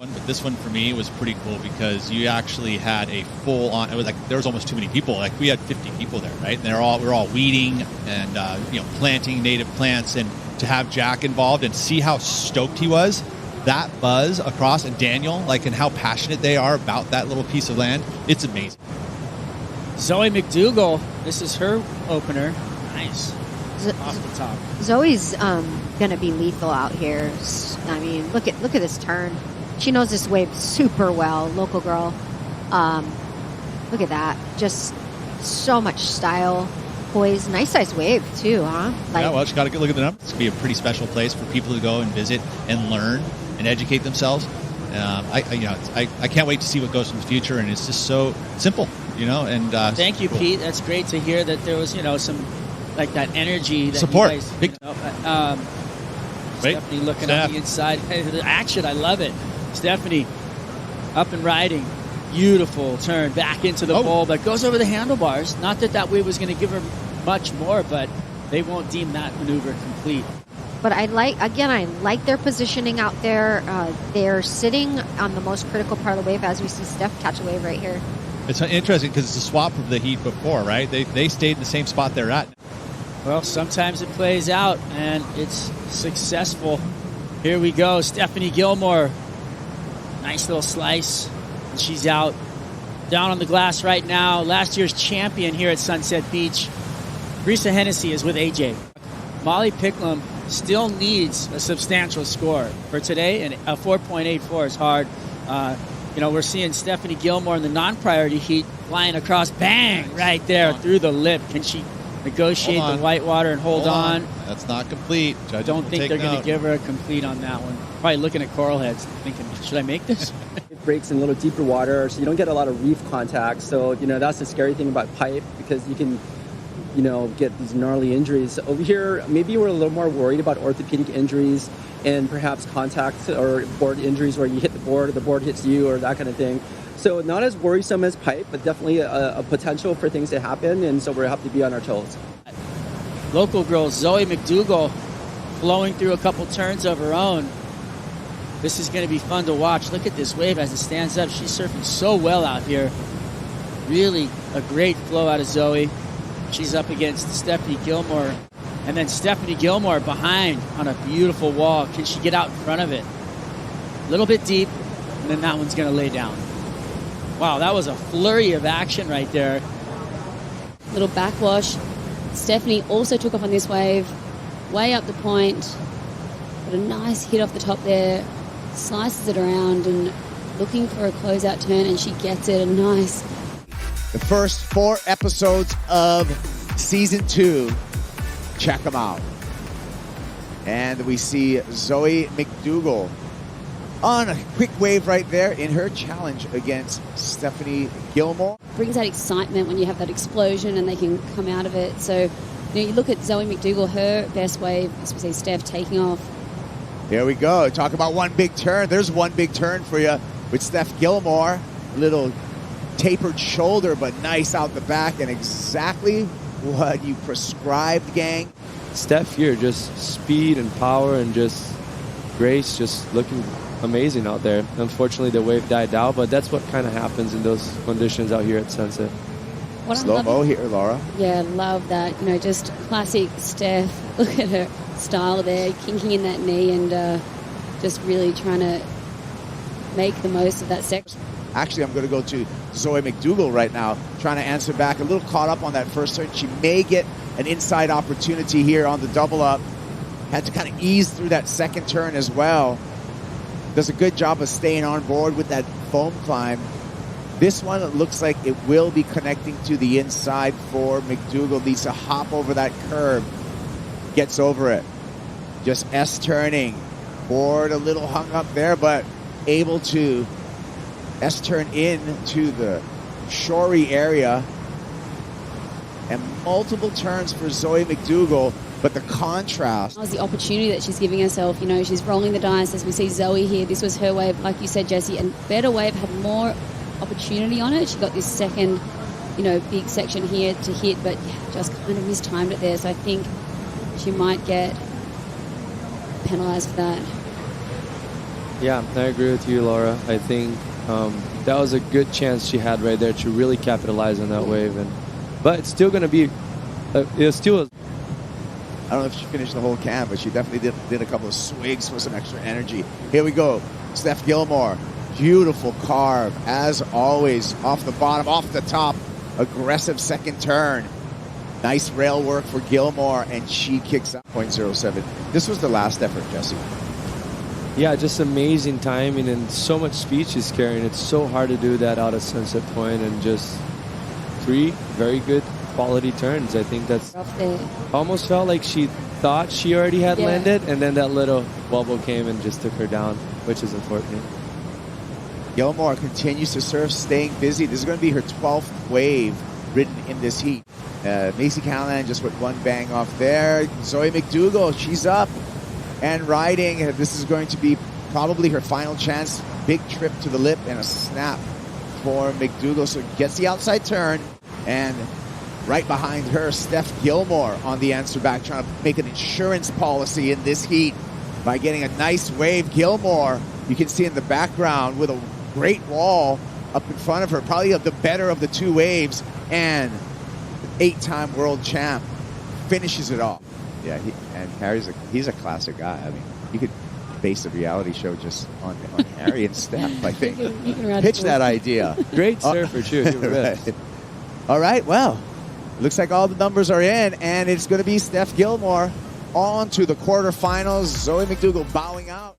But this one for me was pretty cool because you actually had a full on. It was like there was almost too many people. Like we had 50 people there, right? And we're all weeding and planting native plants, and to have Jack involved and see how stoked he was, that buzz across, and Daniel, and how passionate they are about that little piece of land. It's amazing. Zoe McDougall, this is her opener. Nice. Off the top. Zoe's going to be lethal out here. I mean, look at this turn. She knows this wave super well, local girl. Look at that. Just so much style, poise. Nice size wave, too, huh? Just got to look at the numbers. It's going to be a pretty special place for people to go and visit and learn and educate themselves. I can't wait to see what goes in the future, and it's just so simple, And thank you, cool. Pete. That's great to hear that there was, some that energy, that support. You guys, Stephanie looking up the inside. Hey, the action, I love it. Stephanie up and riding. Beautiful turn back into the bowl, but goes over the handlebars. Not that wave was going to give her much more, but they won't deem that maneuver complete. But I like their positioning out there. They're sitting on the most critical part of the wave, as we see Steph catch a wave right here. It's interesting because it's a swap of the heat before, right? They stayed in the same spot they're at. Well, sometimes it plays out, and it's successful. Here we go. Stephanie Gilmore. Nice little slice. And she's out. Down on the glass right now. Last year's champion here at Sunset Beach. Risa Hennessy is with AJ. Molly Picklum still needs a substantial score for today, and a 4.84 is hard. We're seeing Stephanie Gilmore in the non-priority heat flying across, bang, right there through the lip. Can she negotiate the whitewater and hold on? That's not complete. I don't think they're going to give her a complete on that one. Probably looking at coral heads thinking, should I make this? It breaks in a little deeper water, so you don't get a lot of reef contact. So, that's the scary thing about pipe, because you can get these gnarly injuries. Over here, maybe we're a little more worried about orthopedic injuries and perhaps contact or board injuries where you hit the board hits you, or that kind of thing. So not as worrisome as pipe, but definitely a potential for things to happen, and so we have to be on our toes. Local girl Zoe McDougall blowing through a couple turns of her own. This is going to be fun to watch. Look at this wave as it stands up. She's surfing so well out here. Really a great flow out of Zoe. She's up against Stephanie Gilmore. And then Stephanie Gilmore behind on a beautiful wall. Can she get out in front of it? A little bit deep, and then that one's going to lay down. Wow, that was a flurry of action right there. Little backwash. Stephanie also took off on this wave, way up the point. Got a nice hit off the top there. Slices it around and looking for a closeout turn, and she gets it. Nice. The first 4 episodes of Season 2. Check them out. And we see Zoe McDougall on a quick wave right there in her challenge against Stephanie Gilmore. Brings that excitement when you have that explosion and they can come out of it. So, you look at Zoe McDougall, her best wave, as we see Steph taking off. There we go. Talk about one big turn. There's one big turn for you with Steph Gilmore. Little tapered shoulder, but nice out the back, and exactly what you prescribed, gang. Steph here, just speed and power and just grace, just looking amazing out there. Unfortunately, the wave died out, but that's what kind of happens in those conditions out here at Sunset. Slow-mo here, Laura. Yeah, love that. Just classic Steph. Look at her style there, kinking in that knee and just really trying to make the most of that section. Actually, I'm going to go to Zoe McDougall right now, trying to answer back. A little caught up on that first turn. She may get an inside opportunity here on the double up. Had to kind of ease through that second turn as well. Does a good job of staying on board with that foam climb. This one, it looks like it will be connecting to the inside for McDougall. Needs to hop over that curb. Gets over it. Just S-turning. Board a little hung up there, but able to S-turn into the shorey area. And multiple turns for Zoe McDougall, but the contrast. That was the opportunity that she's giving herself. She's rolling the dice as we see Zoe here. This was her wave, like you said, Jesse, and better wave had more opportunity on it. She got this second, big section here to hit, but just kind of mistimed it there. So I think she might get penalised for that. Yeah, I agree with you, Laura. I think that was a good chance she had right there to really capitalize on that wave. But it's still going to be, it's still. I don't know if she finished the whole can, but she definitely did a couple of swigs for some extra energy. Here we go. Steph Gilmore. Beautiful carve, as always. Off the bottom, off the top. Aggressive second turn. Nice rail work for Gilmore, and she kicks out 0.07. This was the last effort, Jesse. Yeah, just amazing timing and so much speed she's carrying. It's so hard to do that out of Sunset Point, and just 3 very good quality turns. I think that's Off there. almost felt like she thought she already had Yeah. landed, and then that little wobble came and just took her down, which is unfortunate. Gilmore continues to serve, staying busy. This is going to be her 12th wave ridden in this heat. Macy Callahan just with one bang off there. Zoe McDougall, she's up and riding. This is going to be probably her final chance. Big trip to the lip and a snap for McDougall. So gets the outside turn, and right behind her, Steph Gilmore on the answer back, trying to make an insurance policy in this heat by getting a nice wave. Gilmore, you can see in the background with a great wall up in front of her, probably the better of the 2 waves, and 8-time world champ finishes it off. Yeah, he's a classic guy. I mean, you could base a reality show just on Harry and Steph, I think. You can Pitch that idea. Great surfer, too. Right. All right, well, looks like all the numbers are in, and it's going to be Steph Gilmore on to the quarterfinals. Zoe McDougall bowing out.